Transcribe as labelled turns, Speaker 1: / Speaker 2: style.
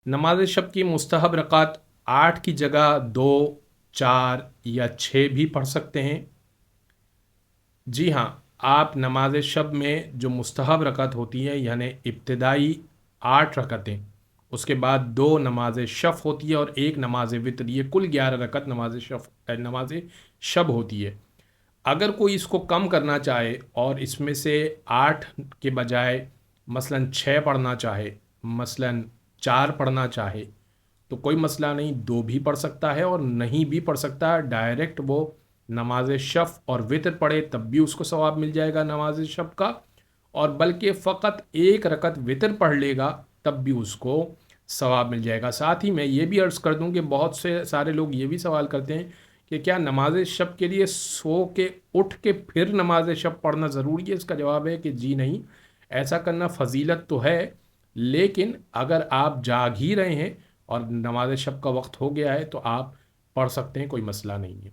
Speaker 1: नमाज शब की मुस्तहब रकात 8 की जगह 2, 4 या 6 भी पढ़ सकते हैं। जी हाँ, आप नमाज शब में जो मुस्तहब रकात होती है यानी इब्तिदाई 8 रकतें, उसके बाद 2 नमाज शफ़ होती है और 1 नमाज वितर, ये कुल 11 रकत नमाज शब होती है। अगर कोई इसको कम करना चाहे और इसमें से 8 के बजाय मसलन 6 पढ़ना चाहे, मसलन 4 पढ़ना चाहे, तो कोई मसला नहीं, 2 भी पढ़ सकता है और नहीं भी पढ़ सकता है। डायरेक्ट वो नमाज शफ़ और वितर पढ़े तब भी उसको सवाब मिल जाएगा नमाज शब का, और बल्कि फ़कत 1 रकत वितर पढ़ लेगा तब भी उसको सवाब मिल जाएगा। साथ ही मैं ये भी अर्ज़ कर दूं कि बहुत से सारे लोग ये भी सवाल करते हैं कि क्या नमाज शब के लिए सो के उठ के फिर नमाज शब पढ़ना ज़रूरी है। इसका जवाब है कि जी नहीं, ऐसा करना फजीलत तो है, लेकिन अगर आप जाग ही रहे हैं और नमाज शब का वक्त हो गया है तो आप पढ़ सकते हैं, कोई मसला नहीं है।